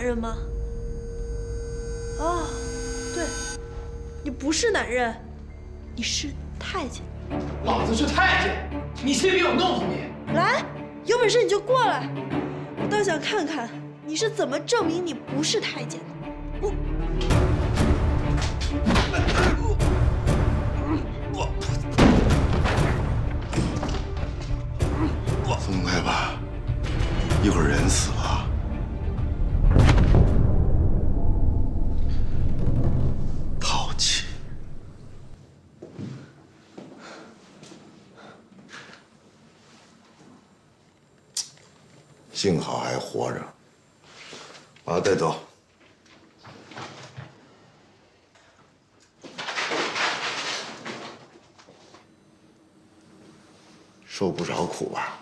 人吗？哦，对，你不是男人，你是太监。老子是太监，你信不信我弄死你？来，有本事你就过来，我倒想看看你是怎么证明你不是太监的。松开吧，一会儿人死了。淘气。幸好还活着，把他带走。受不少苦吧？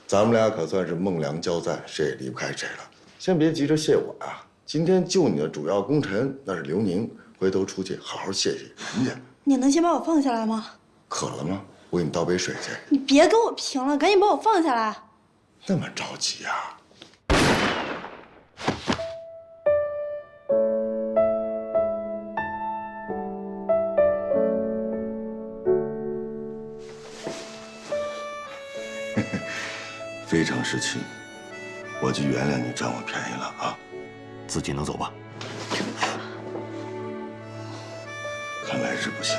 咱们俩可算是孟良交战，谁也离不开谁了。先别急着谢我呀，今天救你的主要功臣那是刘宁，回头出去好好谢谢人家。你能先把我放下来吗？渴了吗？我给你倒杯水去。你别跟我贫了，赶紧把我放下来。那么着急呀？非常时期，我就原谅你占我便宜了啊！自己能走吧？看来是不行。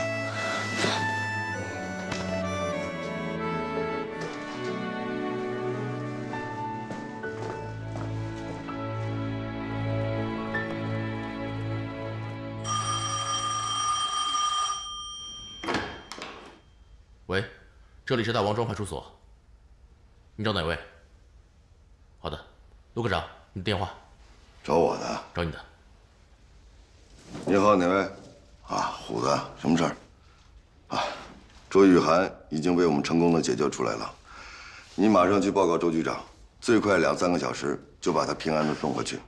喂，这里是大王庄派出所，你找哪位？好的，陆科长，你的电话。找我的？找你的。你好，哪位？啊，虎子，什么事儿？啊，周雨涵已经被我们成功的解救出来了，你马上去报告周局长，最快2、3个小时就把他平安的送回去。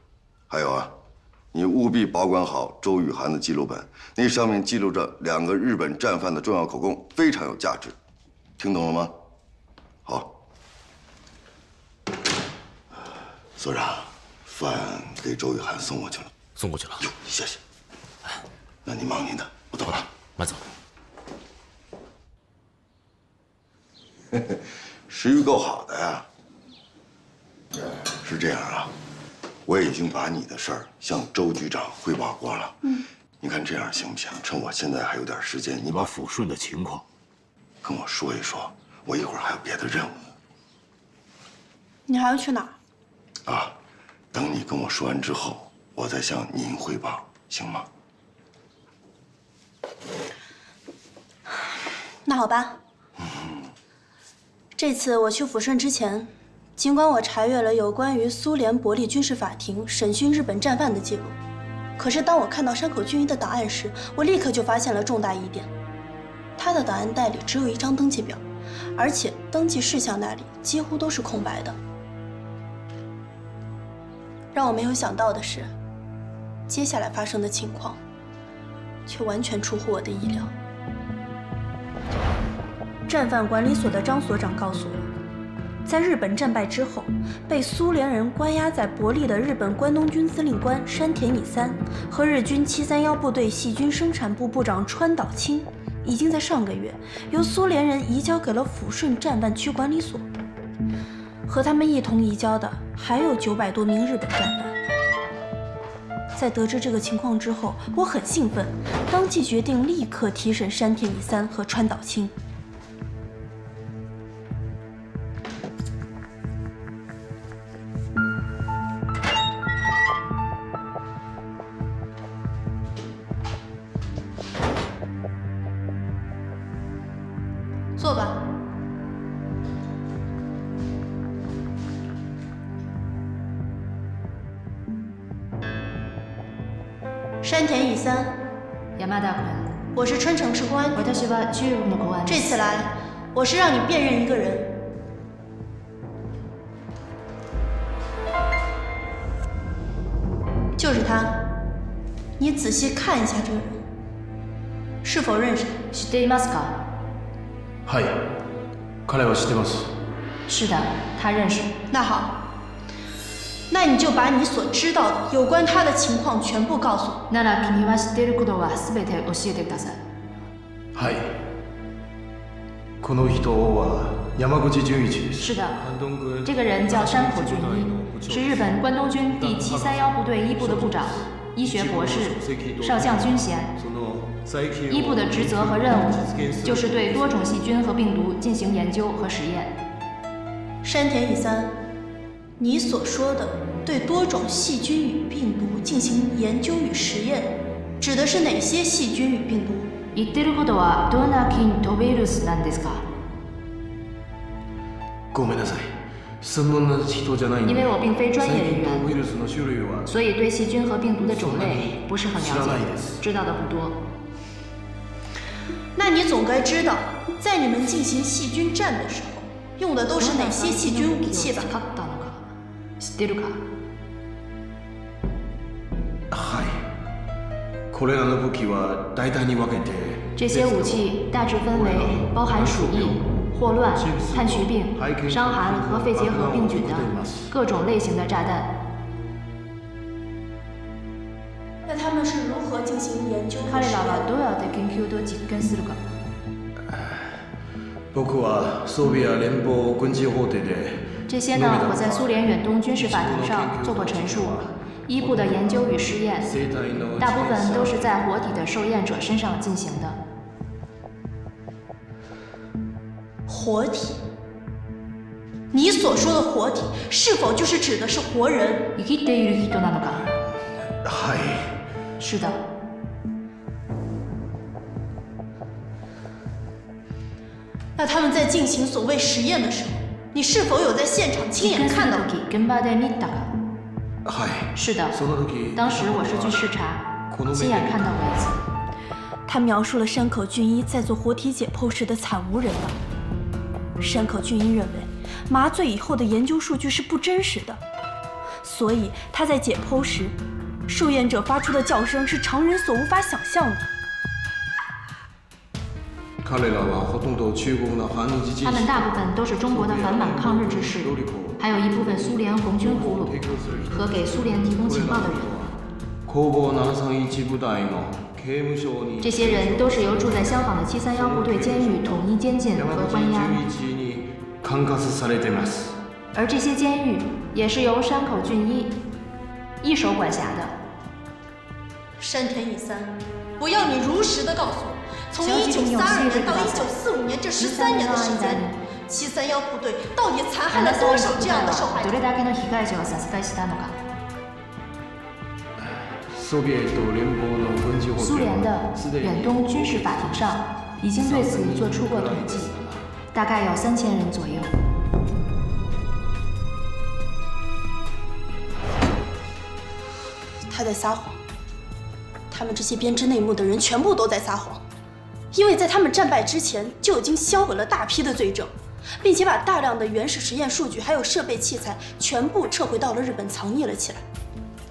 还有啊，你务必保管好周雨涵的记录本，那上面记录着2个日本战犯的重要口供，非常有价值。听懂了吗？好。所长，饭给周雨涵送过去了。送过去了。哟，谢谢。那你忙您的，我走了。慢走。食欲够好的呀。是这样啊，我已经把你的事儿向周局长汇报过了。你看这样行不行？趁我现在还有点时间，你把抚顺的情况跟我说一说。我一会儿还有别的任务。你还要去哪儿？啊，等你跟我说完之后，我再向您汇报，行吗？那好吧。这次我去抚顺之前，尽管我查阅了有关于苏联伯利军事法庭审讯日本战犯的记录，可是当我看到山口俊一的档案时，我立刻就发现了重大疑点。他的档案袋里只有一张登记表，而且登记事项那里几乎都是空白的。让我没有想到的是，接下来发生的情况却完全出乎我的意料。战犯管理所的张所长告诉我，在日本战败之后，被苏联人关押在伯利的日本关东军司令官山田乙三和日军731部队细菌生产部部长川岛清，已经在上个月由苏联人移交给了抚顺战犯区管理所。和他们一同移交的还有900多名日本战犯。在得知这个情况之后，我很兴奋，当即决定立刻提审山田乙三和川岛清。坐吧。山田乙三，山田君，我是春城市公安局。私は中国の公安。这次来，我是让你辨认一个人。就是他，你仔细看一下这个人，是否認識？知っていますか？はい、彼は知ってます。是的，他认识。那好，那你就把你所知道的有关他的情况全部告诉我。なら君は知っていることは全て教えてください。はい。この人は山口純一です。是的，这个人叫山口俊一，是日本关东军第731部队一部的部长，医学博士，少将军衔。一部的职责和任务就是对多种细菌和病毒进行研究和实验。山田乙三，你所说的对多种细菌与病毒进行研究与实验，指的是哪些细菌与病毒？言ってることはどんな菌とウイルスなんですか？ごめんなさい。専門な人じゃないので。因为我并非专业人员，ウイルスの種類は所以对细菌和病毒的种类不是很了解，知道的不多。那你总该知道，在你们进行细菌战的时候，用的都是哪些细菌武器吧？知ってるか？はい。これらの武器は大体に分けて。这些武器大致分为包含鼠疫、霍乱、炭疽病、伤寒和肺结核病菌等各种类型的炸弹。那他们是如何进行研究和彼实验？らはどうやって研究と実験するか？僕はソビエ連邦軍事法廷で。这些呢，我在苏联远东军事法庭上做过陈述。一部的研究与试验，大部分都是在活体的受验者身上进行的。活体？你所说的活体，是否就是指的是活人？生きている人なのか？はい。是的。那他们在进行所谓实验的时候，你是否有在现场亲眼看到？現場で見たか？はい。是的，当时我是去视察，亲眼看到过一次。他描述了山口俊一在做活体解剖时的惨无人道。山口俊一认为，麻醉以后的研究数据是不真实的，所以他在解剖时，受验者发出的叫声是常人所无法想象的。他们大部分都是中国的反满抗日志士，还有一部分苏联红军俘虏和给苏联提供情报的人。这些人都是由住在香港的731部队监狱统一监禁和关押，而这些监狱也是由山口俊一一手管辖的。山田乙三，我要你如实的告诉我，从1932年到1945年这13年的时间里，731部队到底残害了多少这样的受害者？苏联的远东军事法庭上已经对此做出过统计，大概有3000人左右。他在撒谎，他们这些编织内幕的人全部都在撒谎，因为在他们战败之前就已经销毁了大批的罪证，并且把大量的原始实验数据还有设备器材全部撤回到了日本藏匿了起来。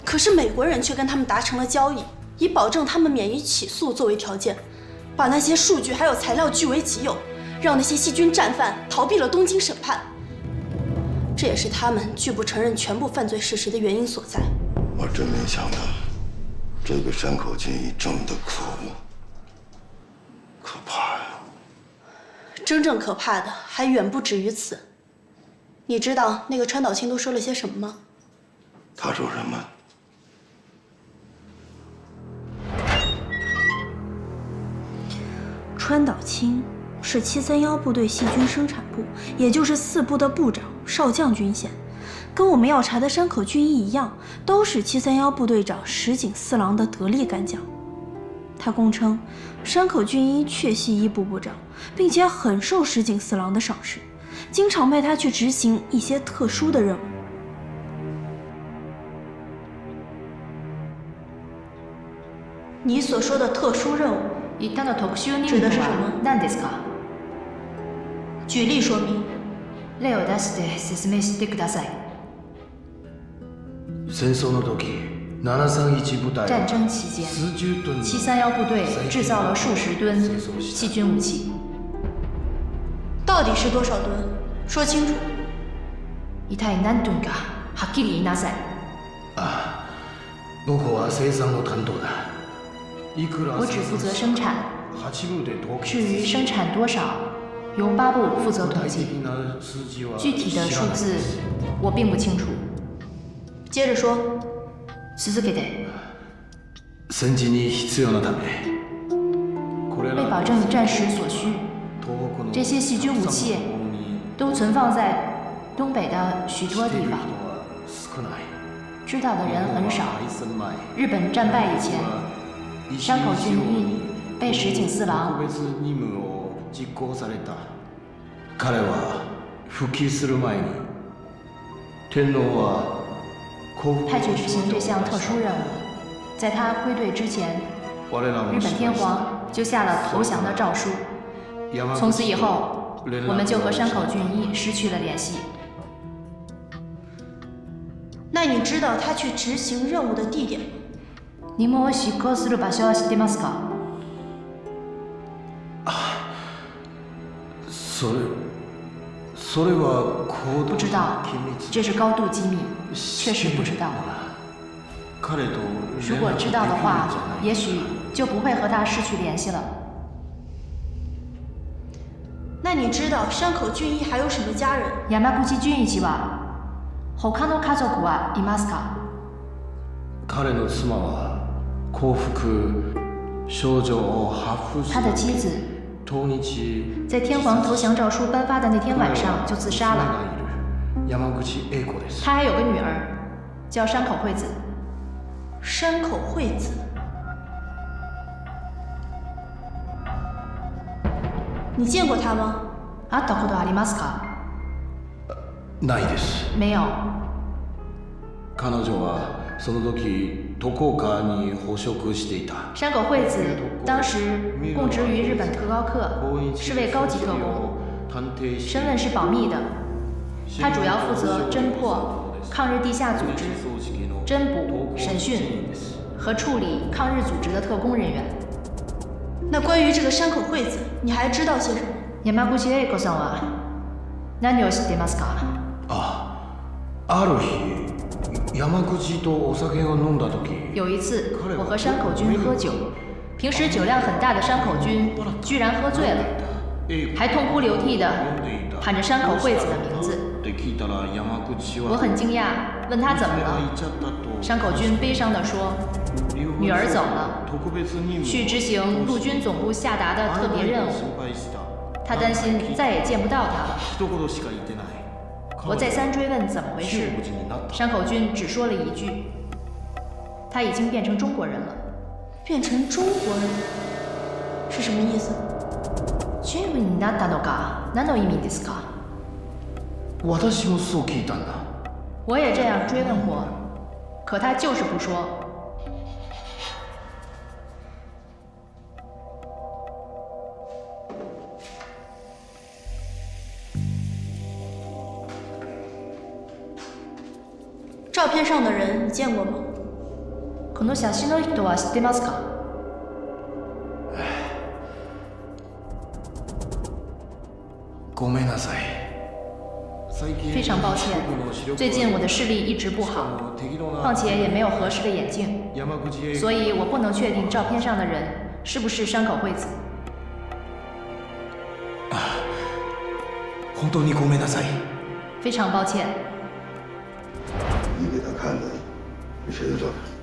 可是美国人却跟他们达成了交易，以保证他们免于起诉作为条件，把那些数据还有材料据为己有，让那些细菌战犯逃避了东京审判。这也是他们拒不承认全部犯罪事实的原因所在。我真没想到，这个山口俊一这么的可恶、可怕呀！真正可怕的还远不止于此。你知道那个川岛清都说了些什么吗？他说什么？川岛清是731部队细菌生产部，也就是4部的部长，少将军衔，跟我们要查的山口俊一一样，都是731部队长石井四郎的得力干将。他供称，山口俊一确系一部部长，并且很受石井四郎的赏识，经常派他去执行一些特殊的任务。你所说的特殊任务指的是什么？何ですか？举例说明。例を出して説明してください。戦争の時、731部隊战争期间，731部队制造了数十吨细菌武器。到底是多少吨？说清楚。一体何吨かはっきり言いなさい。あ、僕は生産の担当だ。いくら我只负责生产，八部で統計。至于生产多少，由8部负责统计。具体的数字我并不清楚。接着说，続けて。戦時に必要なため。为保证战时所需，这些细菌武器都存放在东北的许多地方。知道的人很少。日本战败以前，山口俊一被石井四郎。彼は復帰する前に、天皇は派去执行这项特殊任务。在他归队之前，日本天皇就下了投降的诏书。从此以后，我们就和山口俊一失去了联系。那你知道他去执行任务的地点吗？任務を執行する場所は知ってますか？それは高度不知道，这是高度机密，确实不知道。如果知道的话，也许就不会和他失去联系了。那你知道山口俊一还有什么家人？山口俊一は他の家族はいますか？彼の妻は降伏少女を発付他的妻子当日在天皇投降诏书颁发的那天晚上就自杀了。山口英子です。他还有个女儿，叫山口惠子。山口惠子。你见过她吗？会ったことありますか？ないです。没有。彼女はその時徳岡に捕食していた。山口惠子当时供职于日本特高课，是位高级特工，身份是保密的。他主要负责侦破抗日地下组织、侦捕、审讯和处理抗日组织的特工人员。那关于这个山口惠子，你还知道些什么？山口英子さんは何を知ってますか？ある日、山口とお酒を飲んだ時。有一次，我和山口君喝酒，平时酒量很大的山口君居然喝醉了，还痛哭流涕地喊着山口惠子的名字。我很惊讶，问他怎么了。山口君悲伤地说：“女儿走了，去执行陆军总部下达的特别任务，他担心再也见不到她了。”我再三追问怎么回事，山口君只说了一句：“他已经变成中国人了。”变成中国人是什么意思？中国になったのか、何の意味ですか？私もそう聞いたんだ。我也这样追问过，可他就是不说。照片上的人你见过吗？この写真の人は知ってますか？ごめんなさい。非常抱歉，最近我的视力一直不好，况且也没有合适的眼镜，所以我不能确定照片上的人是不是山口惠子。本当にごめんなさい。非常抱歉。你给他看的是谁的照片？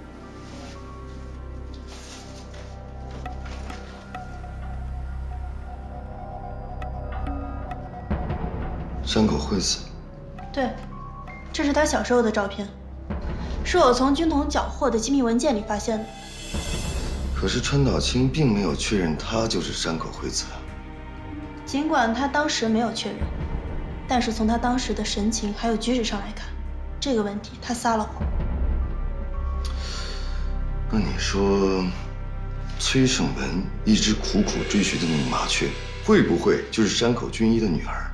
山口惠子。对，这是他小时候的照片，是我从军统缴获的机密文件里发现的。可是川岛清并没有确认她就是山口惠子。尽管他当时没有确认，但是从他当时的神情还有举止上来看，这个问题他撒了谎。那你说，崔胜文一直苦苦追寻的那个麻雀，会不会就是山口俊一的女儿？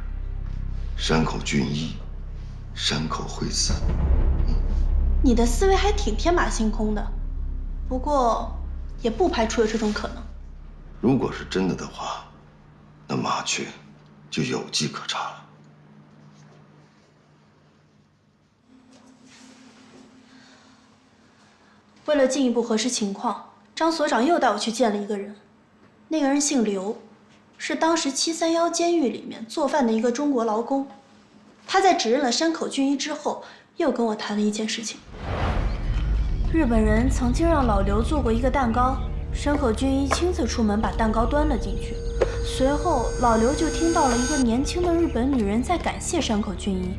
山口俊一，山口惠子。你的思维还挺天马行空的，不过也不排除有这种可能。如果是真的的话，那麻雀就有机可查了。为了进一步核实情况，张所长又带我去见了一个人。那个人姓刘，是当时731监狱里面做饭的一个中国劳工。他在指认了山口俊一之后，又跟我谈了一件事情。日本人曾经让老刘做过一个蛋糕，山口俊一亲自出门把蛋糕端了进去。随后，老刘就听到了一个年轻的日本女人在感谢山口俊一。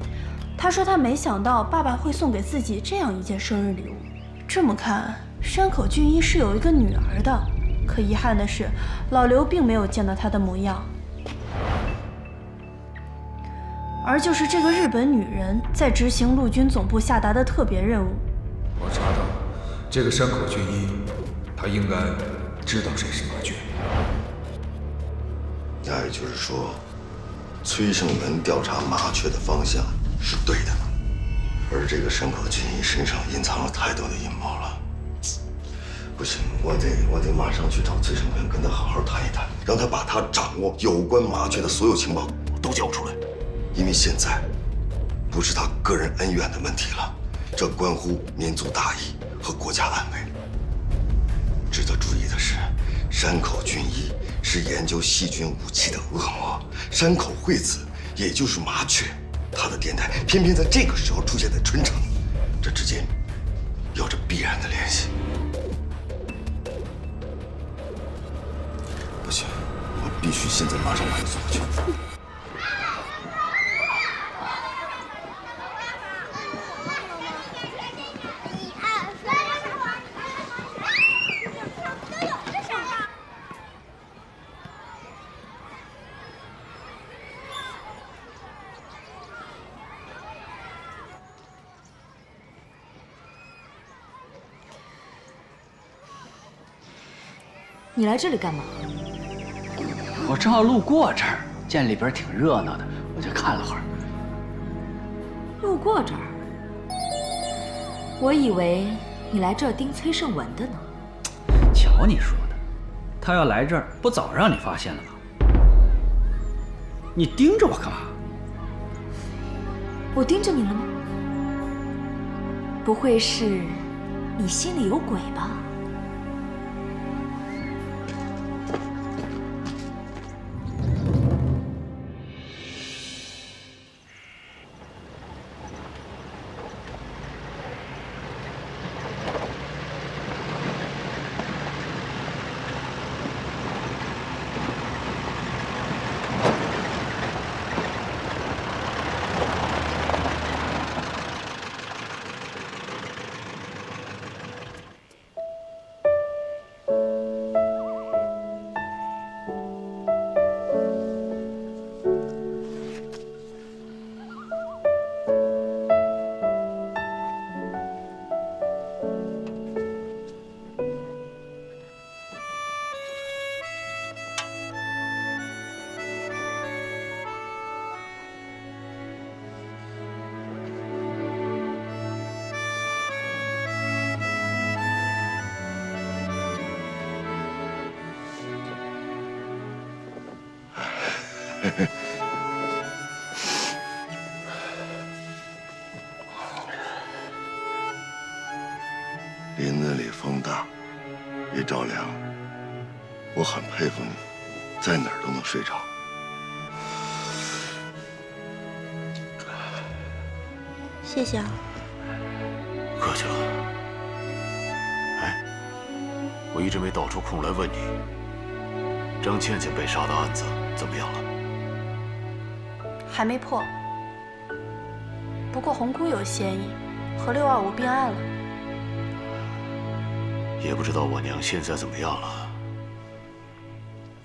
她说她没想到爸爸会送给自己这样一件生日礼物。这么看，山口俊一是有一个女儿的。可遗憾的是，老刘并没有见到她的模样。而就是这个日本女人在执行陆军总部下达的特别任务。我查到，这个山口俊一，他应该知道谁是麻雀。那也就是说，崔胜元调查麻雀的方向是对的，而这个山口俊一身上隐藏了太多的阴谋了。不行，我得马上去找崔胜元，跟他好好谈一谈，让他把他掌握有关麻雀的所有情报都交出来。因为现在不是他个人恩怨的问题了，这关乎民族大义和国家安危。值得注意的是，山口俊一是研究细菌武器的恶魔，山口惠子也就是麻雀，他的电台偏偏在这个时候出现在春城，这之间有着必然的联系。不行，我必须现在马上把他送回去。你来这里干嘛？我正好路过这儿，见里边挺热闹的，我就看了会儿。路过这儿，我以为你来这儿盯崔胜文的呢。瞧你说的，他要来这儿，不早让你发现了吗？你盯着我干嘛？我盯着你了吗？不会是你心里有鬼吧？林子里风大，也着凉。我很佩服你，在哪儿都能睡着。谢谢啊。客气了。哎，我一直没倒出空来问你，张倩倩被杀的案子怎么样了？还没破，不过红姑有嫌疑，和625并案了。也不知道我娘现在怎么样了。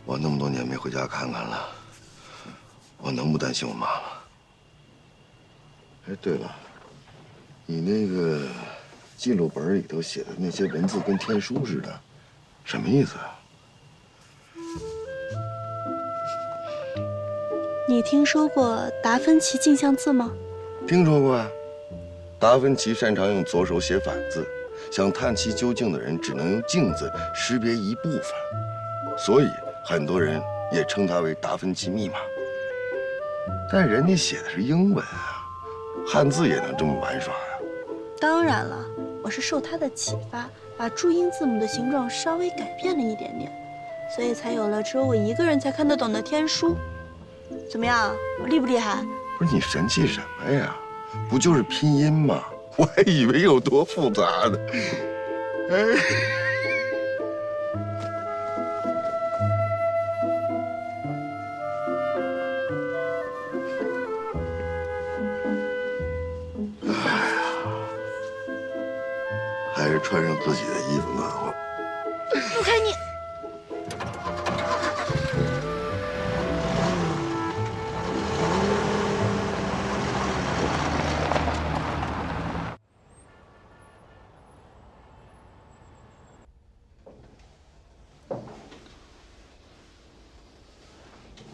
我那么多年没回家看看了，我能不担心我妈吗？哎，对了，你那个记录本里头写的那些文字跟天书似的，什么意思啊？你听说过达芬奇镜像字吗？听说过啊。达芬奇擅长用左手写反字，想探其究竟的人只能用镜子识别一部分，所以很多人也称它为达芬奇密码。但人家写的是英文啊，汉字也能这么玩耍啊？当然了，我是受他的启发，把注音字母的形状稍微改变了一点点，所以才有了只有我一个人才看得懂的天书。怎么样，我厉不厉害？不是你神气什么呀？不就是拼音吗？我还以为有多复杂呢。哎。还是穿上自己的衣服暖和。陆凯，你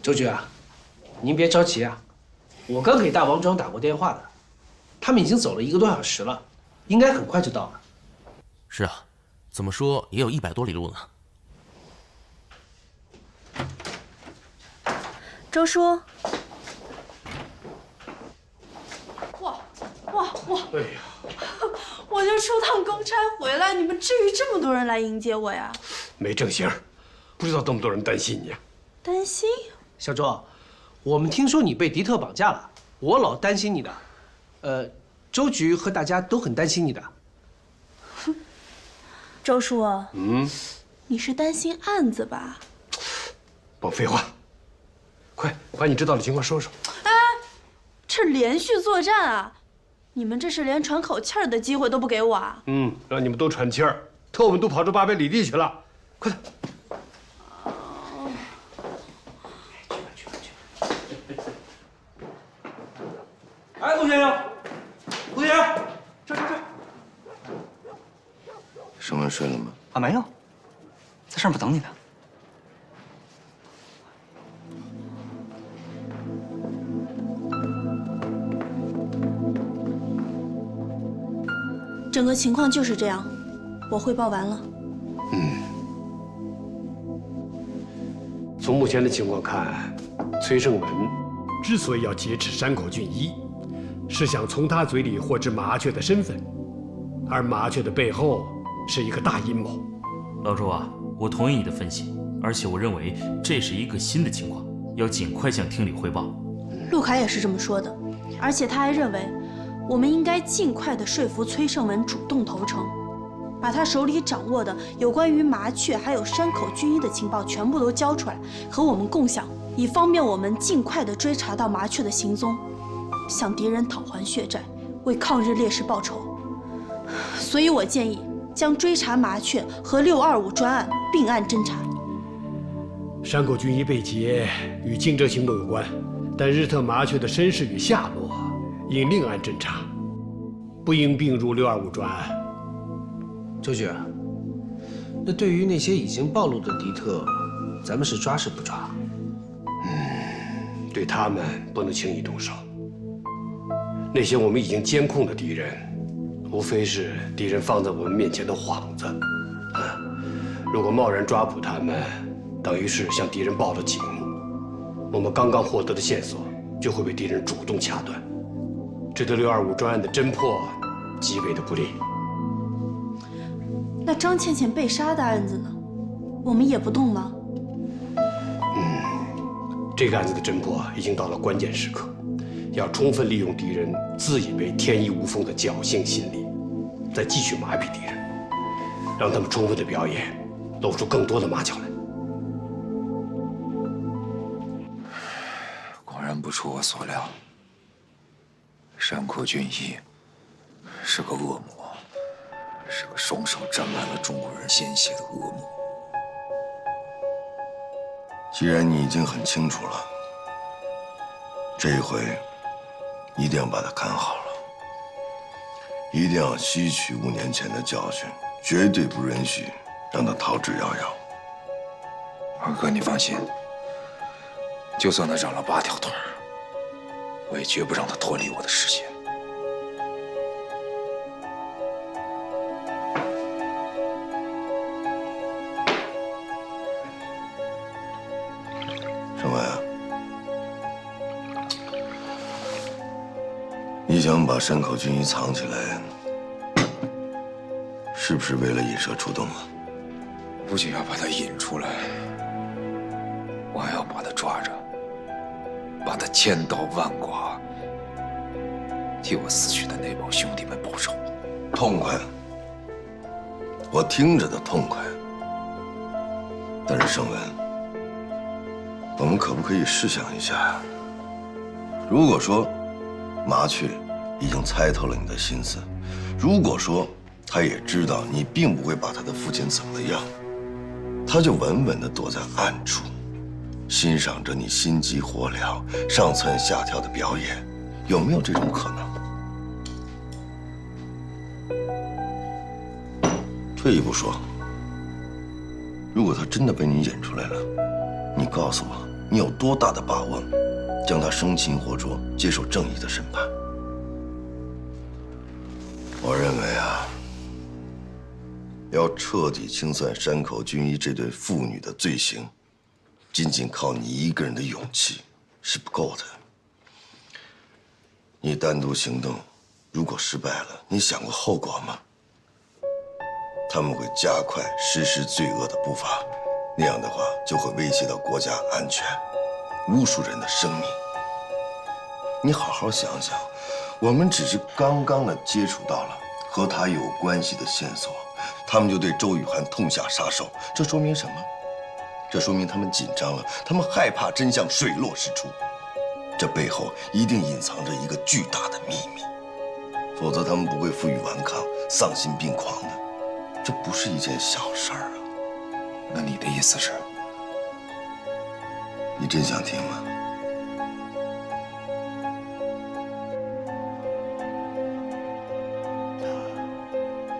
周局啊，您别着急啊，我刚给大王庄打过电话的，他们已经走了1个多小时了，应该很快就到了。是啊，怎么说也有100多里路呢。周叔，哇！哎呀，我就出趟公差回来，你们至于这么多人来迎接我呀？没正形，不知道这么多人担心你。担心？小周，我们听说你被迪特绑架了，我老担心你的。周局和大家都很担心你的。周叔，你是担心案子吧？甭废话，快把你知道的情况说说。哎，这连续作战啊！你们这是连喘口气儿的机会都不给我啊？让你们都喘气儿，特务们都跑出800里地去了，快点！哎，陆先生，陆先生，这。升文睡了吗？啊，没有，在上面等你呢。整个情况就是这样，我汇报完了。从目前的情况看，崔胜文之所以要劫持山口俊一，是想从他嘴里获知麻雀的身份，而麻雀的背后是一个大阴谋。老周啊，我同意你的分析，而且我认为这是一个新的情况，要尽快向厅里汇报。陆凯也是这么说的，而且他还认为，我们应该尽快地说服崔胜文主动投诚，把他手里掌握的有关于麻雀还有山口俊一的情报全部都交出来，和我们共享，以方便我们尽快地追查到麻雀的行踪，向敌人讨还血债，为抗日烈士报仇。所以我建议将追查麻雀和625专案并案侦查。山口俊一被劫与竞争行动有关，但日特麻雀的身世与下落应另案侦查，不应并入625专案。周局，那对于那些已经暴露的敌特，咱们是抓是不抓？对他们不能轻易动手。那些我们已经监控的敌人，无非是敌人放在我们面前的幌子。如果贸然抓捕他们，等于是向敌人报了警，我们刚刚获得的线索就会被敌人主动掐断，这对625专案的侦破极为的不利。那张倩倩被杀的案子呢？我们也不动吗？这个案子的侦破已经到了关键时刻，要充分利用敌人自以为天衣无缝的侥幸心理，再继续麻痹敌人，让他们充分的表演，露出更多的马脚来。果然不出我所料，山口俊一是个恶魔，是个双手沾满了中国人鲜血的恶魔。既然你已经很清楚了，这一回一定要把他看好了，一定要吸取5年前的教训，绝对不允许让他逃之夭夭。二哥，你放心，就算他长了8条腿，我也绝不让他脱离我的视线。盛文，你想把山口俊一藏起来，是不是为了引蛇出洞啊？不仅要把他引出来，我还要把他抓着，把他千刀万剐，替我死去的那帮兄弟们报仇。痛快，我听着都痛快。但是盛文，我们可不可以试想一下，如果说麻雀已经猜透了你的心思，如果说他也知道你并不会把他的父亲怎么样，他就稳稳地躲在暗处，欣赏着你心急火燎、上蹿下跳的表演，有没有这种可能？退一步说，如果他真的被你演出来了，你告诉我，你有多大的把握将他生擒活捉，接受正义的审判？我认为啊，要彻底清算山口俊一这对父女的罪行，仅仅靠你一个人的勇气是不够的。你单独行动，如果失败了，你想过后果吗？他们会加快实施罪恶的步伐，那样的话就会威胁到国家安全，无数人的生命。你好好想想，我们只是刚刚的接触到了和他有关系的线索，他们就对周雨涵痛下杀手，这说明什么？这说明他们紧张了，他们害怕真相水落石出，这背后一定隐藏着一个巨大的秘密，否则他们不会负隅顽抗、丧心病狂的。这不是一件小事儿啊！那你的意思是？你真想听吗？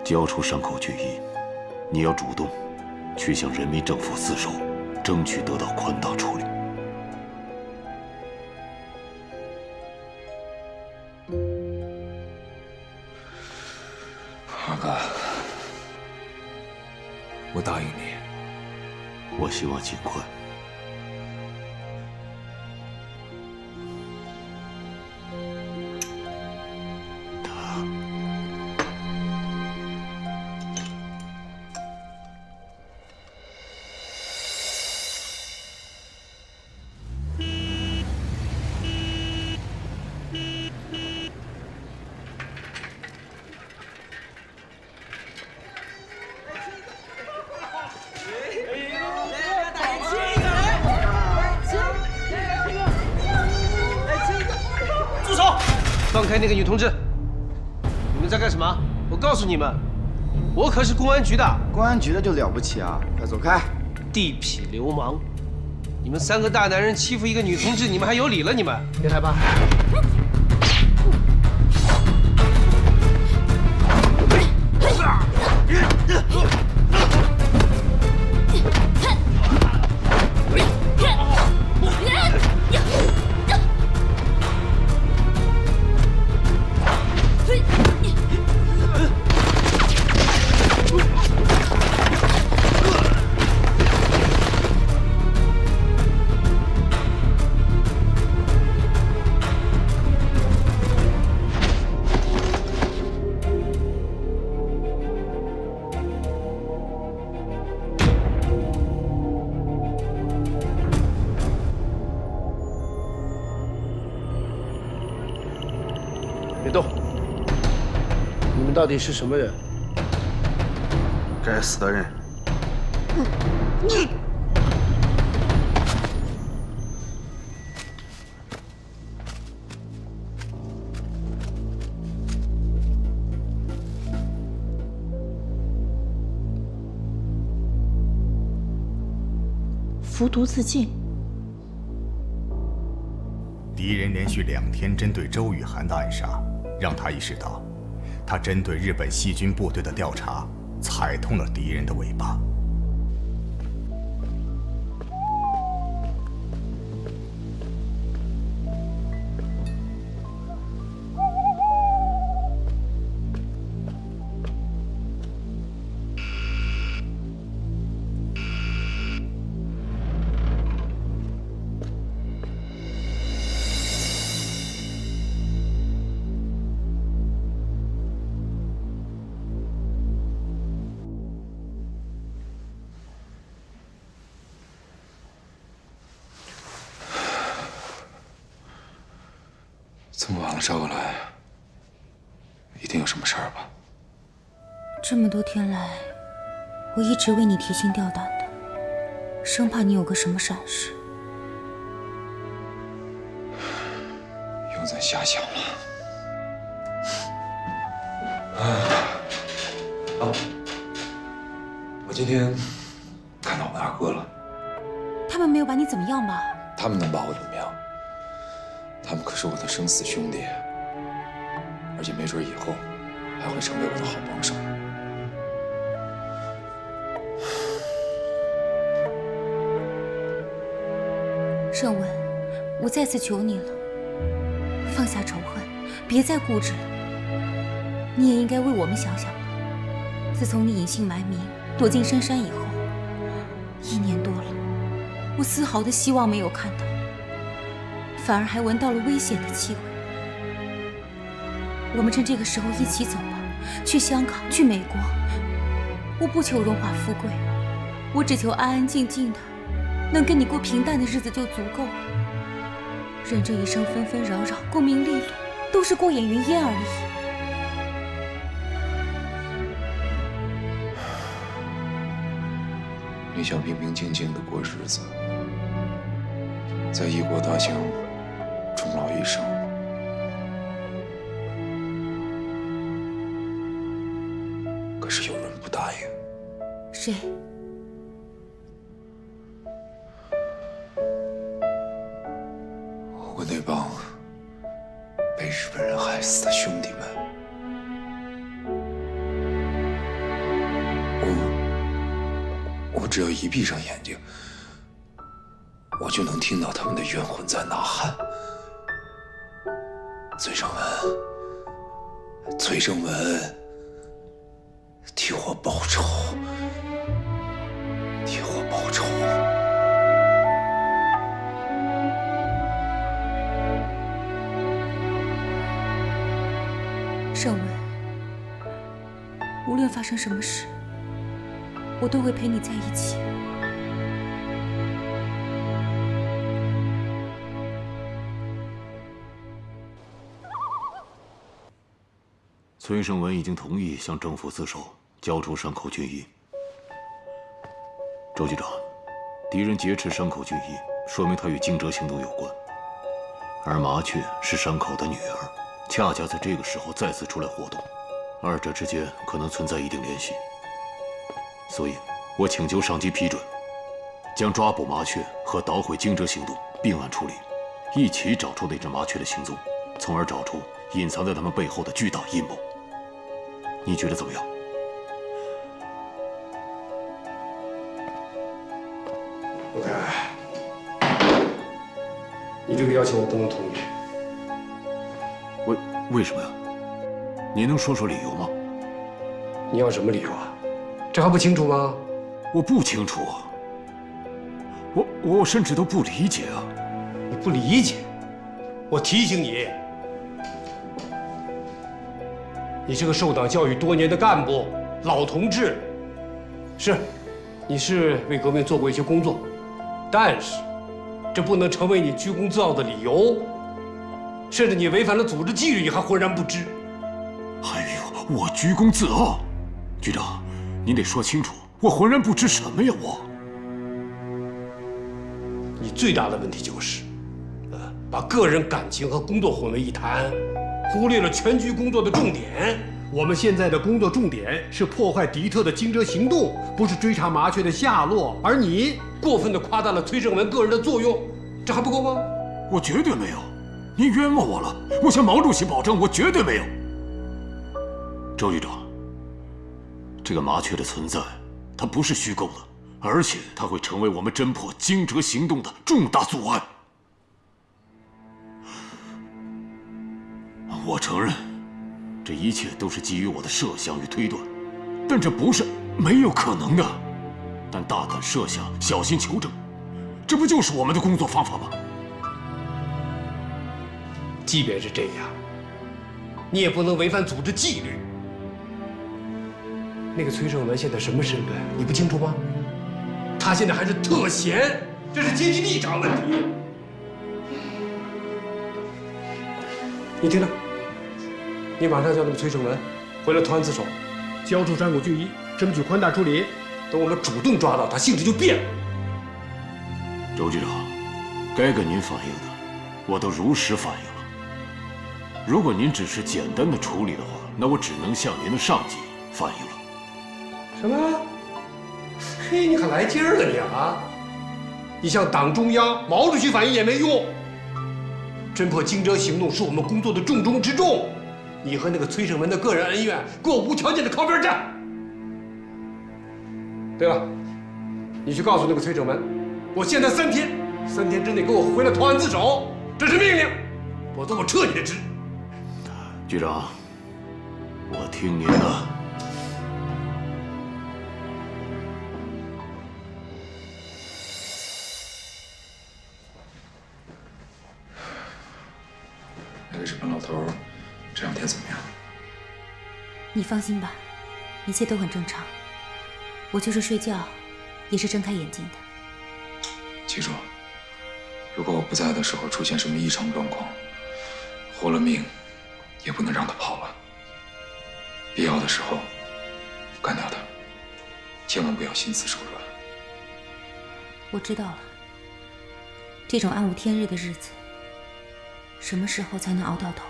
交出山口俊一，你要主动去向人民政府自首，争取得到宽大处理。阿哥，我答应你。我希望尽快。放开那个女同志！你们在干什么？我告诉你们，我可是公安局的。公安局的就了不起啊！快走开！地痞流氓！你们三个大男人欺负一个女同志，你们还有理了？你们别害怕。别动！你们到底是什么人？该死的人！服毒自尽。敌人连续2天针对周雨涵的暗杀，让他意识到，他针对日本细菌部队的调查踩痛了敌人的尾巴。这么晚了找我来，一定有什么事儿吧？这么多天来，我一直为你提心吊胆的，生怕你有个什么闪失。又在瞎想了。我今天看到我们二哥了。他们没有把你怎么样吧？他们能把我怎么样？他们可是我的生死兄弟，而且没准以后还会成为我的好帮手。盛文，我再次求你了，放下仇恨，别再固执了。你也应该为我们想想的。自从你隐姓埋名躲进深山以后，1年多了，我丝毫的希望没有看到，反而还闻到了危险的气味。我们趁这个时候一起走吧，去香港，去美国。我不求荣华富贵，我只求安安静静的，能跟你过平淡的日子就足够了。人这一生纷纷扰扰，功名利禄，都是过眼云烟而已。你想平平静静的过日子，在异国他乡终老一生，可是有人不答应。谁？我那帮被日本人害死的兄弟们。我只要一闭上眼睛，我就能听到他们的冤魂在呐喊。崔正文，崔正文，替我报仇，替我报仇。盛文，无论发生什么事，我都会陪你在一起。崔胜文已经同意向政府自首，交出山口俊一。周局长，敌人劫持山口俊一，说明他与惊蛰行动有关。而麻雀是山口的女儿，恰恰在这个时候再次出来活动，二者之间可能存在一定联系。所以，我请求上级批准，将抓捕麻雀和捣毁惊蛰行动并案处理，一起找出那只麻雀的行踪，从而找出隐藏在他们背后的巨大阴谋。你觉得怎么样？陆凯，你这个要求我不能同意。为什么呀？你能说说理由吗？你要什么理由啊？这还不清楚吗？我不清楚啊。我甚至都不理解啊。你不理解？我提醒你，你是个受党教育多年的干部，老同志。是，你是为革命做过一些工作，但是这不能成为你居功自傲的理由。甚至你违反了组织纪律，你还浑然不知。哎呦，我居功自傲？局长，您得说清楚，我浑然不知什么呀？你最大的问题就是，把个人感情和工作混为一谈，忽略了全局工作的重点。我们现在的工作重点是破坏敌特的惊蛰行动，不是追查麻雀的下落。而你过分地夸大了崔正文个人的作用，这还不够吗？我绝对没有，您冤枉我了。我向毛主席保证，我绝对没有。周局长，这个麻雀的存在，它不是虚构的，而且它会成为我们侦破惊蛰行动的重大阻碍。我承认，这一切都是基于我的设想与推断，但这不是没有可能的。但大胆设想，小心求证，这不就是我们的工作方法吗？即便是这样，你也不能违反组织纪律。那个崔胜文现在什么身份，你不清楚吗？他现在还是特闲，这是阶级立场问题。你听着，你马上叫那个崔胜文回来投案自首，交出山口俊一，争取宽大处理。等我们主动抓到他，性质就变了。周局长，该跟您反映的，我都如实反映了。如果您只是简单的处理的话，那我只能向您的上级反映了。什么？嘿，你可来劲儿了你啊！你向党中央、毛主席反映也没用。侦破惊蛰行动是我们工作的重中之重。你和那个崔胜文的个人恩怨，给我无条件的靠边站。对了，你去告诉那个崔胜文，我限他3天之内给我回来投案自首，这是命令，否则我撤你的职。局长，我听您的。那个日本老头这2天怎么样？你放心吧，一切都很正常。我就是睡觉，也是睁开眼睛的。记住，如果我不在的时候出现什么异常状况，活了命也不能让他跑了。必要的时候干掉他，千万不要心慈手软。我知道了。这种暗无天日的日子，什么时候才能熬到头？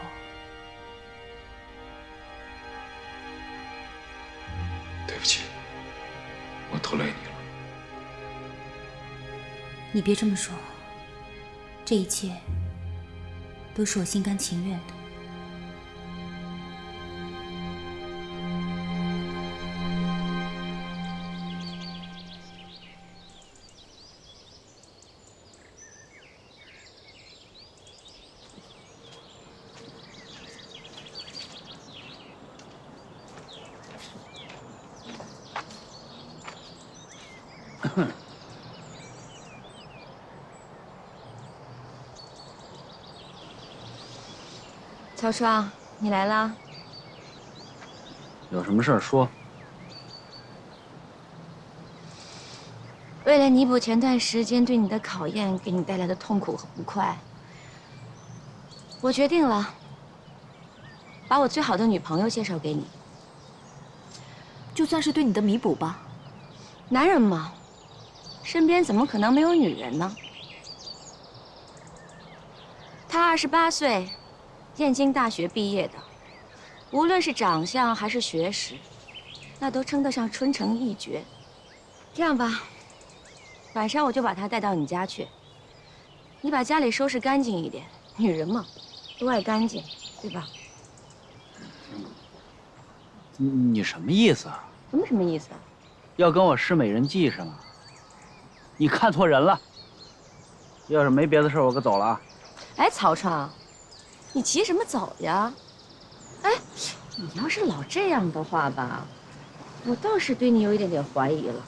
对不起，我拖累你了。你别这么说，这一切都是我心甘情愿的。曹双，你来啦？有什么事儿说。为了弥补前段时间对你的考验给你带来的痛苦和不快，我决定了，把我最好的女朋友介绍给你。就算是对你的弥补吧。男人嘛，身边怎么可能没有女人呢？他28岁。燕京大学毕业的，无论是长相还是学识，那都称得上春城一绝。这样吧，晚上我就把她带到你家去，你把家里收拾干净一点。女人嘛，都爱干净，对吧？你什么意思啊？什么意思啊？要跟我施美人计是吗？你看错人了。要是没别的事，我可走了啊。哎，曹创。你急什么走呀？哎，你要是老这样的话吧，我倒是对你有一点点怀疑了。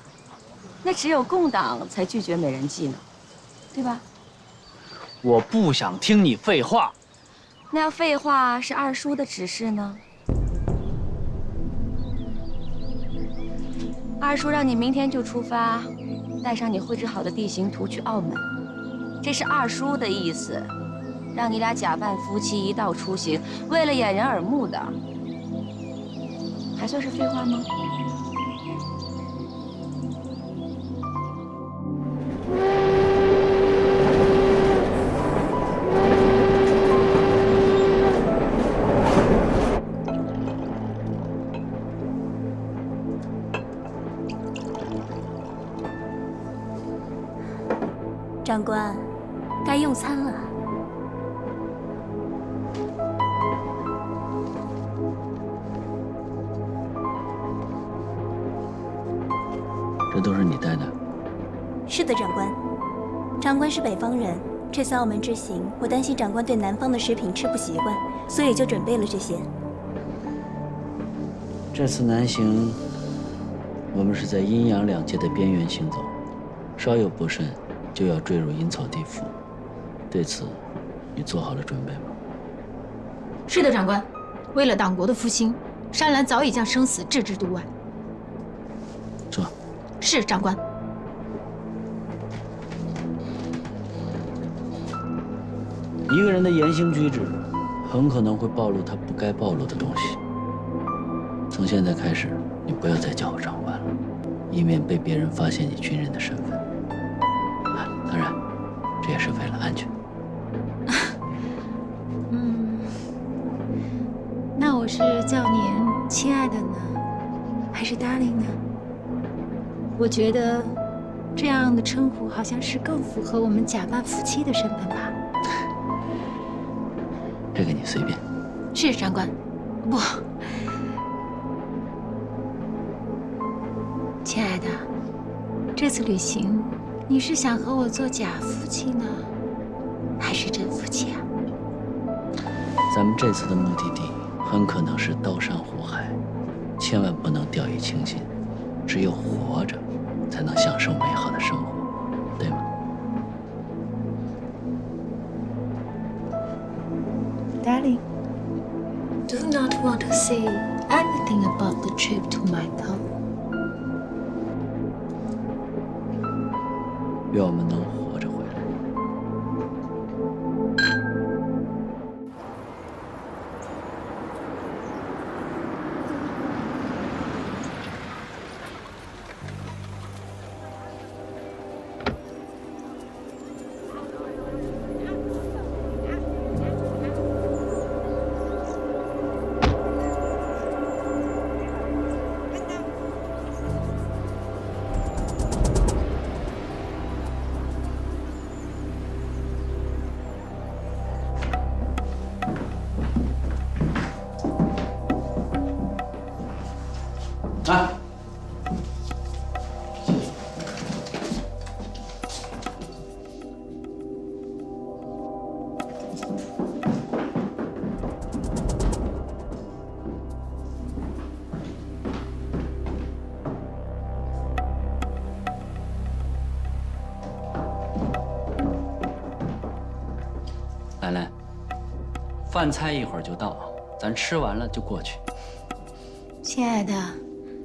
那只有共党才拒绝美人计呢，对吧？我不想听你废话。那要废话是二叔的指示呢？二叔让你明天就出发，带上你绘制好的地形图去澳门，这是二叔的意思。让你俩假扮夫妻一道出行，为了掩人耳目的，还算是废话吗？长官，该用餐了。这都是你带的？是的，长官。长官是北方人，这次澳门之行，我担心长官对南方的食品吃不习惯，所以就准备了这些。这次南行，我们是在阴阳两界的边缘行走，稍有不慎，就要坠入阴曹地府。对此，你做好了准备吗？是的，长官。为了党国的复兴，山岚早已将生死置之度外。坐。是，长官。一个人的言行举止，很可能会暴露他不该暴露的东西。从现在开始，你不要再叫我长官了，以免被别人发现你军人的身份。当然，这也是为了安全。那我是叫您亲爱的呢，还是 darling 呢？我觉得这样的称呼好像是更符合我们假扮夫妻的身份吧。这个你随便。是长官，不，亲爱的，这次旅行你是想和我做假夫妻呢，还是真夫妻啊？咱们这次的目的地很可能是刀山火海，千万不能掉以轻心。只有活着，才能享受美好的生活，对吗 ？Darling, do not want to say anything about the trip to Macau. 愿我们能活着回来。啊！兰兰，饭菜一会儿就到，咱吃完了就过去。亲爱的，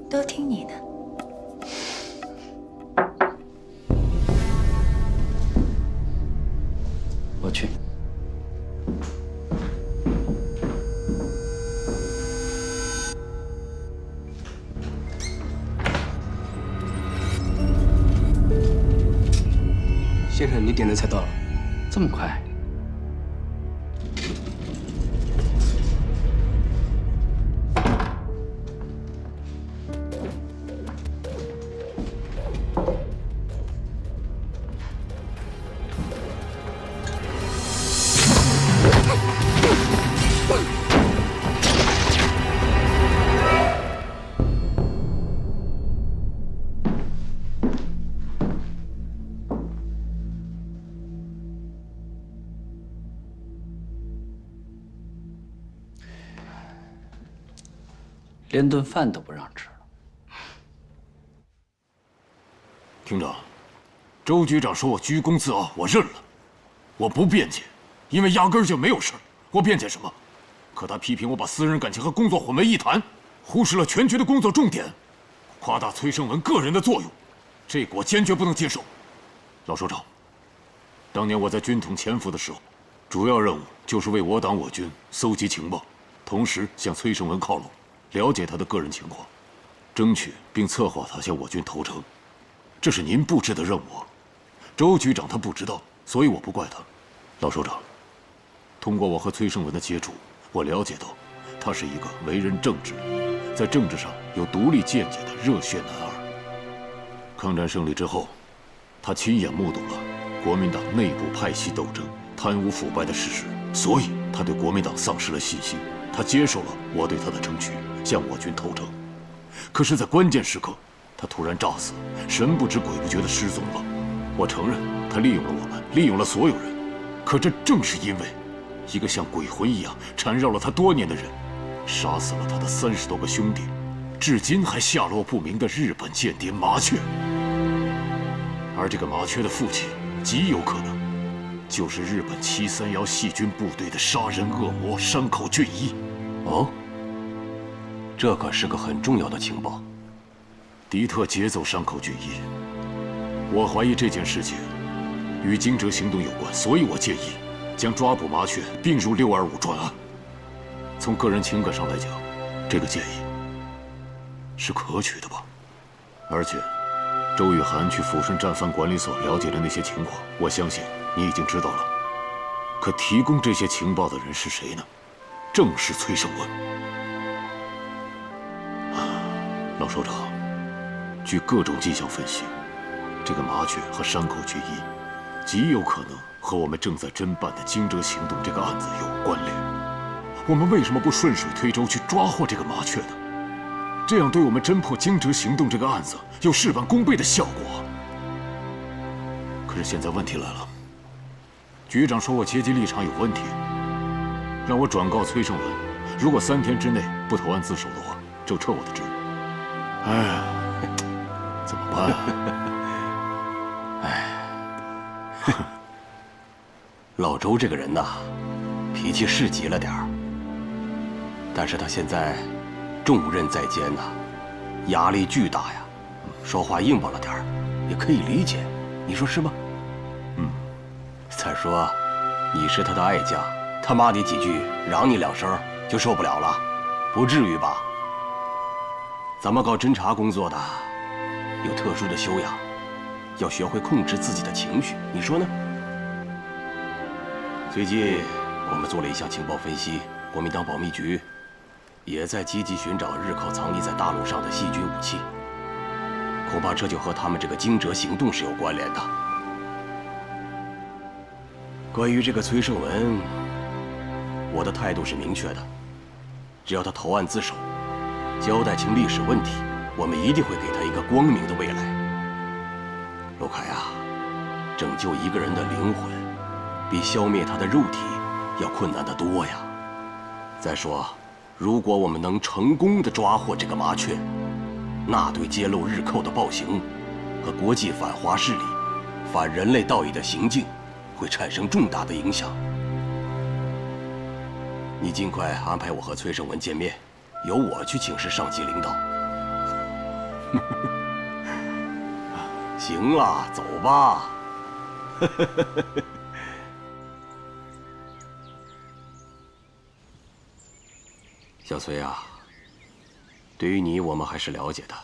都听你的。我去。先生，你点的菜到了。这么快？连顿饭都不让吃了。厅长，周局长说我居功自傲，我认了，我不辩解，因为压根儿就没有事儿，我辩解什么？可他批评我把私人感情和工作混为一谈，忽视了全局的工作重点，夸大崔胜文个人的作用，这个我坚决不能接受。老首长，当年我在军统潜伏的时候，主要任务就是为我党我军搜集情报，同时向崔胜文靠拢。了解他的个人情况，争取并策划他向我军投诚，这是您布置的任务。周局长他不知道，所以我不怪他。老首长，通过我和崔胜文的接触，我了解到，他是一个为人正直，在政治上有独立见解的热血男儿。抗战胜利之后，他亲眼目睹了国民党内部派系斗争、贪污腐败的事实，所以他对国民党丧失了信心。他接受了我对他的争取，向我军投诚。可是，在关键时刻，他突然诈死，神不知鬼不觉地失踪了。我承认，他利用了我们，利用了所有人。可这正是因为，一个像鬼魂一样缠绕了他多年的人，杀死了他的30多个兄弟，至今还下落不明的日本间谍麻雀。而这个麻雀的父亲，极有可能就是日本731细菌部队的杀人恶魔山口俊一。哦，这可是个很重要的情报。敌特劫走山口俊一，我怀疑这件事情与惊蛰行动有关，所以我建议将抓捕麻雀并入625专案。从个人情感上来讲，这个建议是可取的吧？而且，周雨涵去抚顺战犯管理所了解的那些情况，我相信你已经知道了。可提供这些情报的人是谁呢？正是崔胜文。老首长，据各种迹象分析，这个麻雀和山口决一极有可能和我们正在侦办的惊蛰行动这个案子有关联。我们为什么不顺水推舟去抓获这个麻雀呢？这样对我们侦破惊蛰行动这个案子有事半功倍的效果。可是现在问题来了，局长说我阶级立场有问题，让我转告崔胜文，如果3天之内不投案自首的话，就撤我的职。哎，怎么办啊？哎，老周这个人呐，脾气是急了点儿，但是他现在重任在肩呐，压力巨大呀，说话硬巴了点儿，也可以理解，你说是吗？嗯。再说，你是他的爱将，他骂你几句，嚷你2声就受不了了，不至于吧？咱们搞侦查工作的，有特殊的修养，要学会控制自己的情绪，你说呢？最近我们做了一项情报分析，国民党保密局也在积极寻找日寇藏匿在大陆上的细菌武器，恐怕这就和他们这个惊蛰行动是有关联的。关于这个崔胜文，我的态度是明确的，只要他投案自首，交代清历史问题，我们一定会给他一个光明的未来。陆凯啊，拯救一个人的灵魂，比消灭他的肉体要困难得多呀。再说，如果我们能成功地抓获这个麻雀，那对揭露日寇的暴行和国际反华势力、反人类道义的行径会产生重大的影响。你尽快安排我和崔胜文见面，由我去请示上级领导。行了，走吧。小崔啊，对于你我们还是了解的。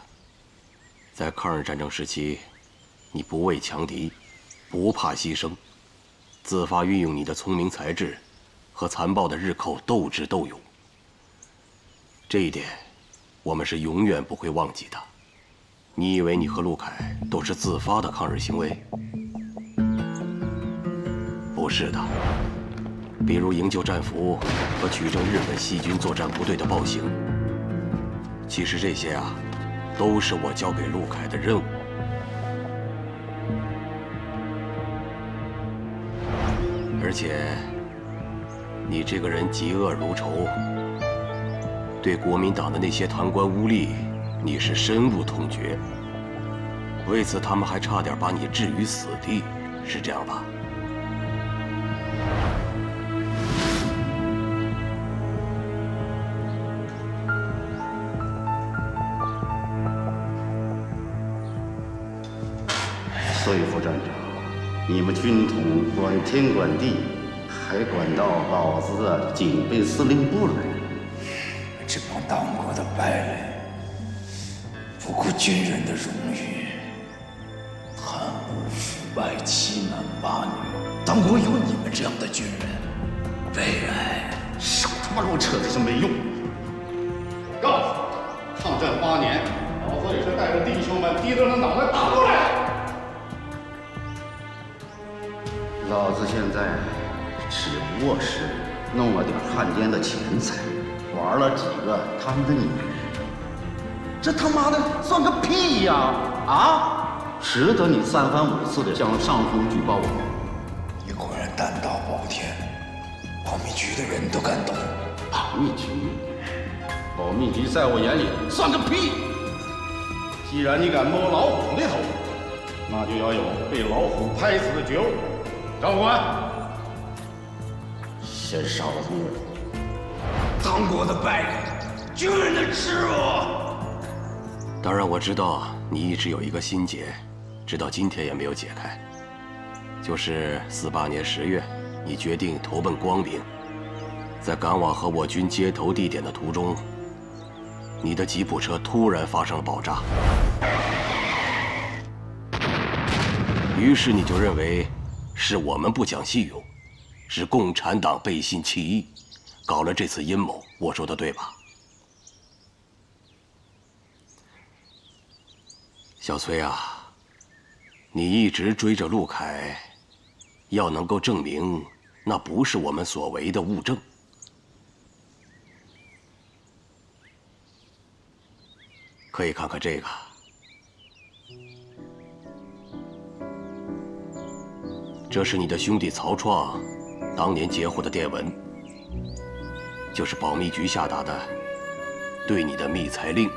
在抗日战争时期，你不畏强敌，不怕牺牲，自发运用你的聪明才智，和残暴的日寇斗智斗勇。这一点，我们是永远不会忘记的。你以为你和陆凯都是自发的抗日行为？不是的。比如营救战俘和取证日本细菌作战部队的暴行，其实这些啊，都是我交给陆凯的任务。而且，你这个人嫉恶如仇，对国民党的那些贪官污吏，你是深恶痛绝。为此，他们还差点把你置于死地，是这样吧？所以，副站长，你们军统管天管地，还管到老子的警备司令部来。这帮当国的败类，不顾军人的荣誉，贪污腐败、欺男霸女。当国有你们这样的军人，悲哀。少他妈给我扯这些没用！告诉你，抗战8年，老子也是带着弟兄们低着脑袋打过来的。老子现在只不过是弄了点汉奸的钱财，玩了几个他们的女人，这他妈的算个屁呀！啊，值得你3番5次的向上峰举报我？你果然胆大包天，保密局的人都敢动。保密局？保密局在我眼里算个屁！既然你敢摸老虎的头，那就要有被老虎拍死的觉悟。长官，先杀了他们！当国的败类，军人的耻辱！当然，我知道你一直有一个心结，直到今天也没有解开，就是48年10月，你决定投奔光明，在赶往和我军接头地点的途中，你的吉普车突然发生了爆炸，于是你就认为是我们不讲信用，是共产党背信弃义，搞了这次阴谋。我说的对吧？小崔啊，你一直追着陆凯，要能够证明那不是我们所为的物证。可以看看这个，这是你的兄弟曹创当年截获的电文，就是保密局下达的对你的密裁令。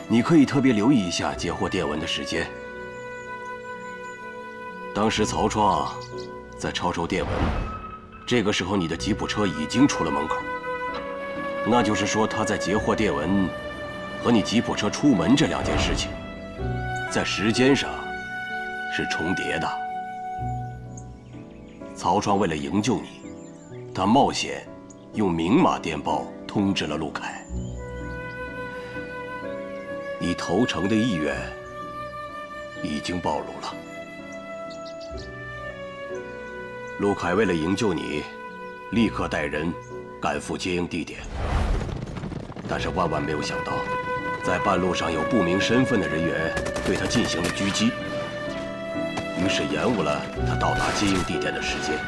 你可以特别留意一下截获电文的时间。当时曹创在抄收电文，这个时候你的吉普车已经出了门口，那就是说他在截获电文和你吉普车出门这2件事情，在时间上是重叠的。曹创为了营救你，他冒险用明码电报通知了陆凯，你投诚的意愿已经暴露了。陆凯为了营救你，立刻带人赶赴接应地点，但是万万没有想到，在半路上有不明身份的人员对他进行了狙击，于是延误了他到达接应地点的时间。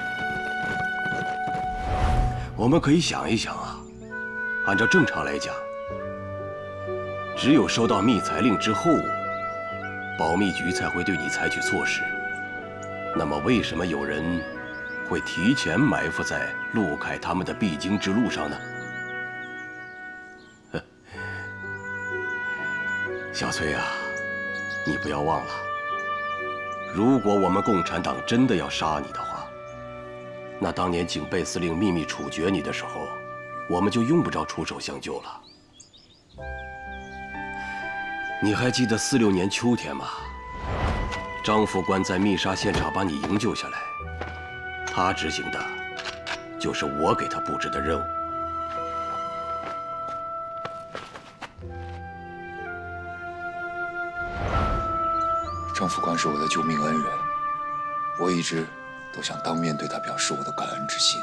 我们可以想一想啊，按照正常来讲，只有收到密裁令之后，保密局才会对你采取措施。那么为什么有人会提前埋伏在陆凯他们的必经之路上呢？小崔啊，你不要忘了，如果我们共产党真的要杀你的话，那当年警备司令秘密处决你的时候，我们就用不着出手相救了。你还记得46年秋天吗？张副官在密杀现场把你营救下来，他执行的就是我给他布置的任务。张副官是我的救命恩人，我一直都想当面对他表示我的感恩之心。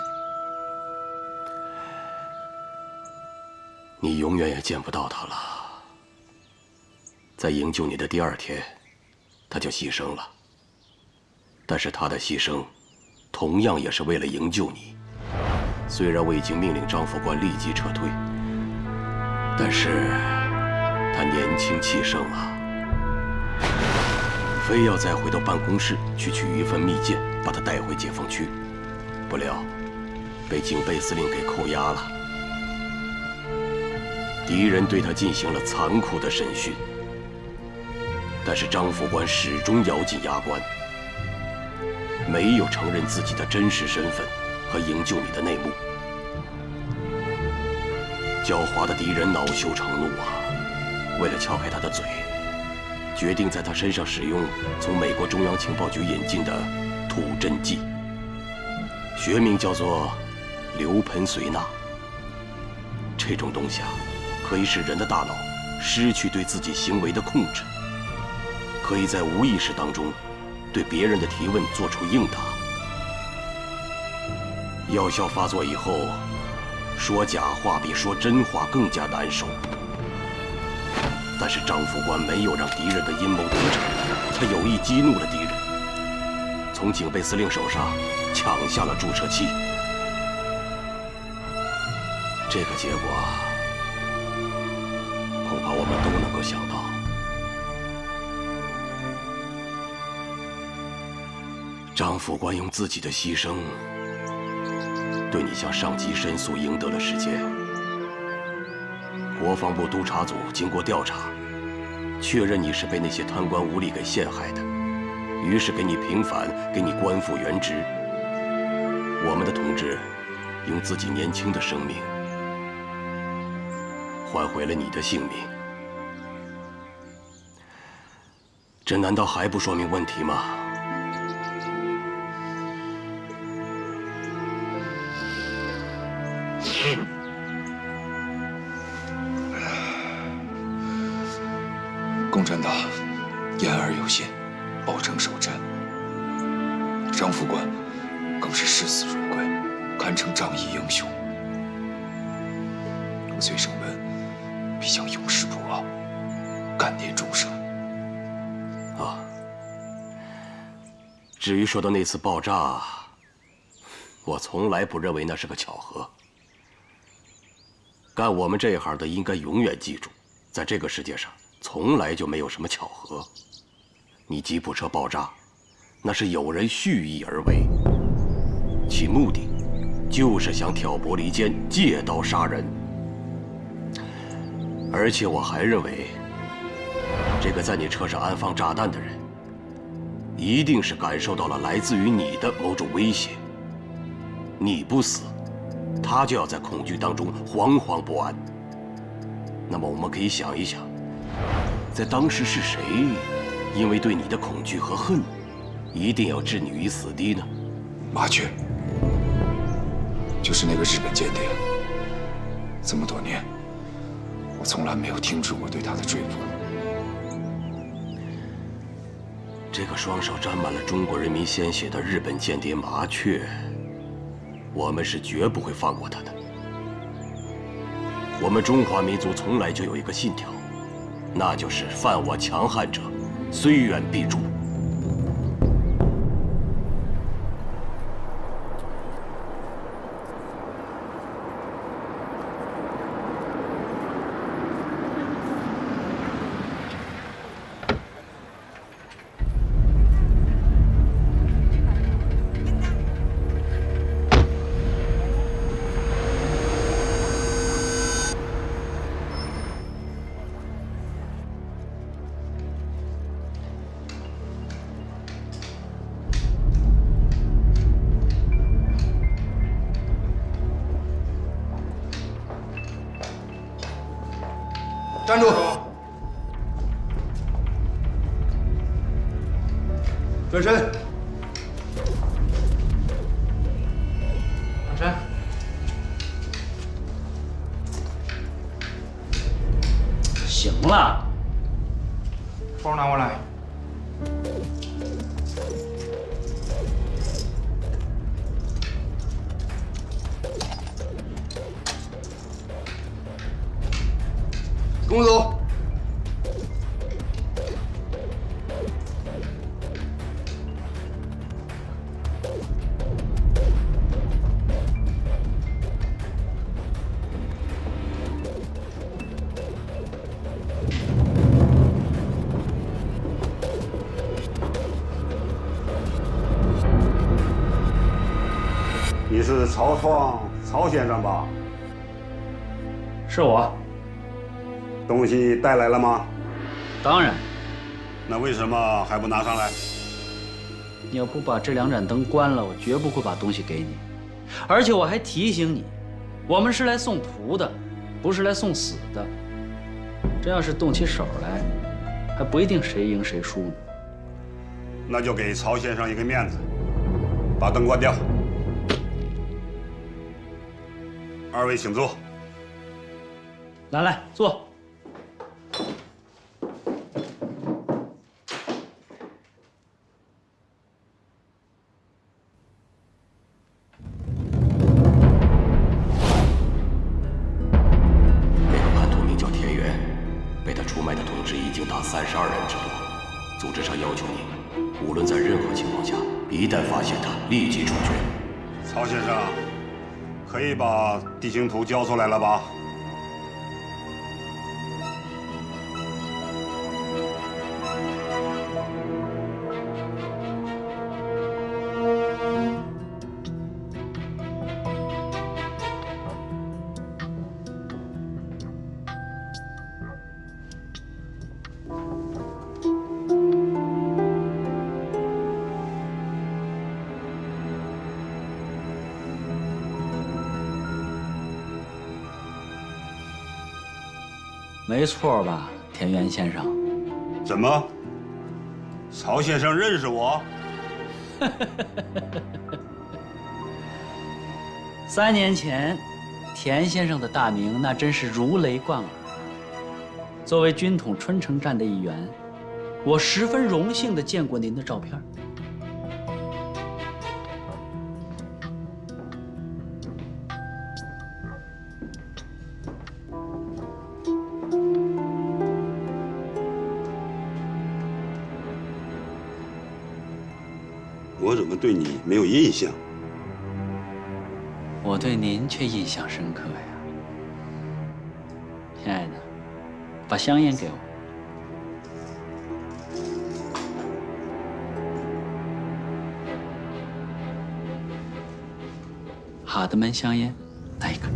你永远也见不到他了。在营救你的第2天，他就牺牲了。但是他的牺牲，同样也是为了营救你。虽然我已经命令张副官立即撤退，但是他年轻气盛啊，非要再回到办公室去取一份密件，把他带回解放区。不料被警备司令给扣押了。敌人对他进行了残酷的审讯，但是张副官始终咬紧牙关，没有承认自己的真实身份和营救你的内幕。狡猾的敌人恼羞成怒啊，为了撬开他的嘴，决定在他身上使用从美国中央情报局引进的土镇剂，学名叫做硫苯水钠。这种东西啊，可以使人的大脑失去对自己行为的控制，可以在无意识当中对别人的提问做出应答。药效发作以后，说假话比说真话更加难受。但是张副官没有让敌人的阴谋得逞，他有意激怒了敌人，从警备司令手上抢下了注射器。这个结果恐怕我们都能够想到。张副官用自己的牺牲对你向上级申诉赢得了时间。国防部督察组经过调查，确认你是被那些贪官污吏给陷害的，于是给你平反，给你官复原职。我们的同志用自己年轻的生命换回了你的性命，这难道还不说明问题吗？共产党言而有信，保证守战。张副官更是视死如归，堪称仗义英雄。我崔胜文必将永世不忘，感念终生。啊，至于说的那次爆炸，我从来不认为那是个巧合。干我们这一行的应该永远记住，在这个世界上从来就没有什么巧合。你吉普车爆炸，那是有人蓄意而为，其目的就是想挑拨离间，借刀杀人。而且我还认为，这个在你车上安放炸弹的人，一定是感受到了来自于你的某种威胁。你不死，他就要在恐惧当中惶惶不安。那么我们可以想一想，在当时是谁因为对你的恐惧和恨，一定要置你于死地呢？麻雀，就是那个日本间谍。这么多年，我从来没有停止过对他的追捕。这个双手沾满了中国人民鲜血的日本间谍麻雀，我们是绝不会放过他的。我们中华民族从来就有一个信条，那就是犯我强悍者，虽远必诛。站住！转身！转身！行了，包拿过来。跟我走。你是曹创曹先生吧？是我。东西带来了吗？当然。那为什么还不拿上来？你要不把这2盏灯关了，我绝不会把东西给你。而且我还提醒你，我们是来送徒的，不是来送死的。这要是动起手来，还不一定谁赢谁输呢。那就给曹先生一个面子，把灯关掉。2位请坐。来，坐。那个叛徒名叫田园，被他出卖的同志已经达32人之多。组织上要求你们，无论在任何情况下，一旦发现他，立即处决。曹先生，可以把地形图交出来了吧？没错吧，田园先生？怎么？曹先生认识我？3年前，田先生的大名那真是如雷贯耳。作为军统春城站的一员，我十分荣幸地见过您的照片。我怎么对你没有印象？我对您却印象深刻呀，亲爱的，把香烟给我。哈德门香烟，来一个。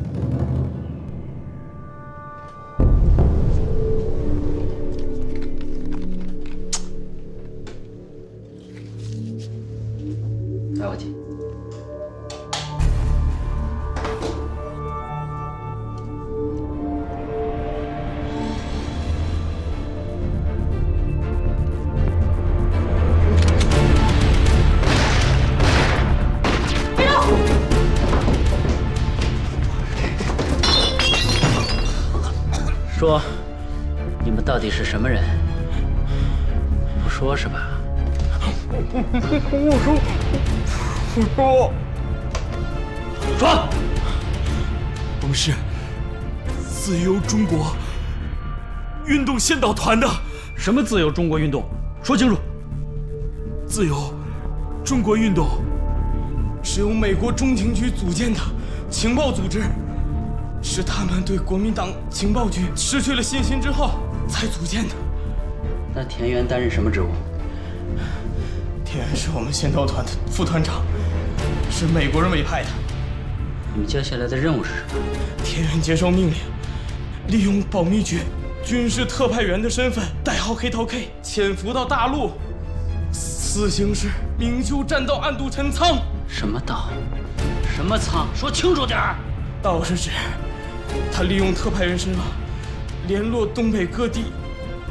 来我进。说，你们到底是什么人？不说是吧？我说。说，我们是自由中国运动先导团的。什么自由中国运动？说清楚。自由中国运动是由美国中情局组建的情报组织，是他们对国民党情报局失去了信心之后才组建的。那田园担任什么职务？田园是我们先导团的副团长，是美国人委派的。你们接下来的任务是什么？田园接受命令，利用保密局军事特派员的身份，代号黑桃 K， 潜伏到大陆。此行是明修栈道，暗度陈仓。什么道？什么仓？说清楚点儿。道是指他利用特派员身份，联络东北各地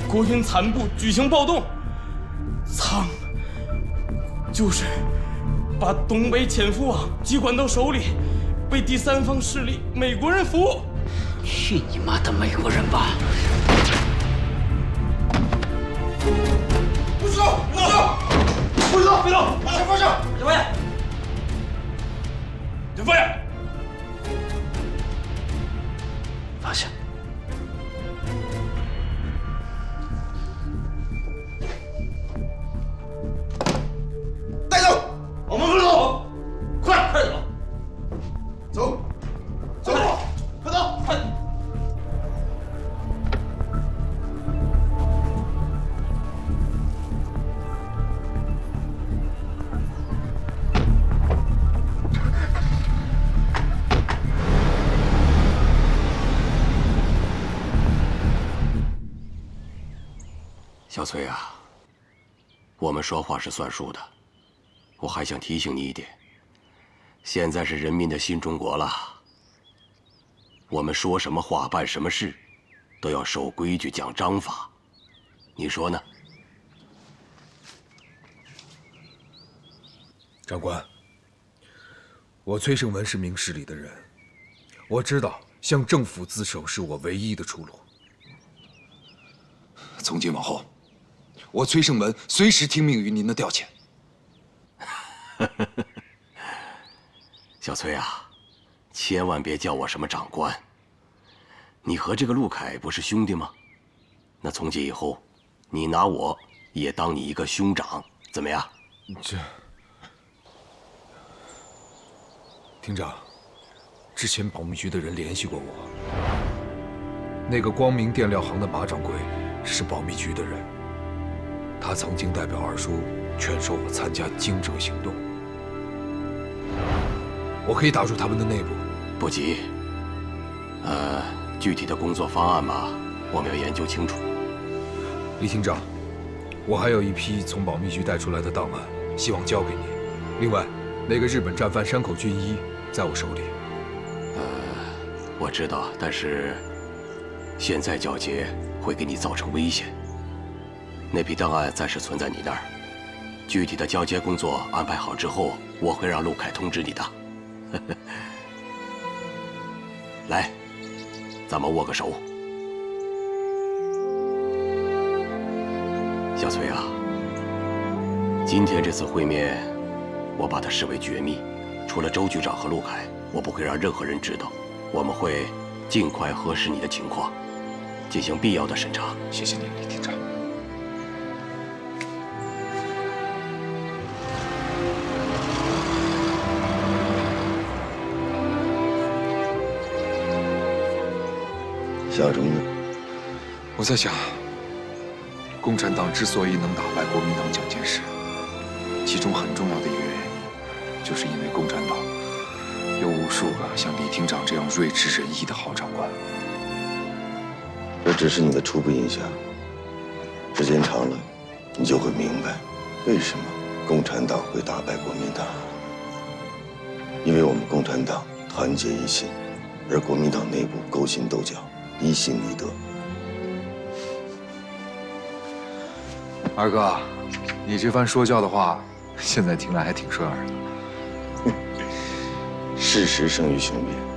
国军残部举行暴动。仓就是把东北潜伏网接管到手里，为第三方势力美国人服务。去你妈的美国人吧！不许动！不许动！不许动！别动！把手放下！别放下！别放下！放下！带走！往门口走！快走！走！走！快走！快！小崔啊，我们说话是算数的。我还想提醒你一点，现在是人民的新中国了。我们说什么话、办什么事，都要守规矩、讲章法。你说呢？长官，我崔胜文是明事理的人，我知道向政府自首是我唯一的出路。从今往后，我崔胜文随时听命于您的调遣。小崔啊，千万别叫我什么长官。你和这个陆凯不是兄弟吗？那从今以后，你拿我也当你一个兄长，怎么样？这，厅长，之前保密局的人联系过我，那个光明电料行的马掌柜是保密局的人，他曾经代表二叔劝说我参加惊蛰行动。我可以打入他们的内部。不急，具体的工作方案嘛，我们要研究清楚。李厅长，我还有一批从保密局带出来的档案，希望交给你。另外，那个日本战犯山口俊一在我手里。我知道，但是现在交接会给你造成危险。那批档案暂时存在你那儿，具体的交接工作安排好之后，我会让陆凯通知你的。来，咱们握个手。小崔啊，今天这次会面，我把它视为绝密，除了周局长和陆凯，我不会让任何人知道。我们会尽快核实你的情况，进行必要的审查。谢谢您，李厅长。想什么呢？我在想，共产党之所以能打败国民党蒋介石，其中很重要的一个原因，就是因为共产党有无数个像李厅长这样睿智仁义的好长官。这只是你的初步印象，时间长了，你就会明白，为什么共产党会打败国民党。因为我们共产党团结一心，而国民党内部勾心斗角，离心离德。二哥，你这番说教的话，现在听来还挺顺耳的。事实胜于雄辩。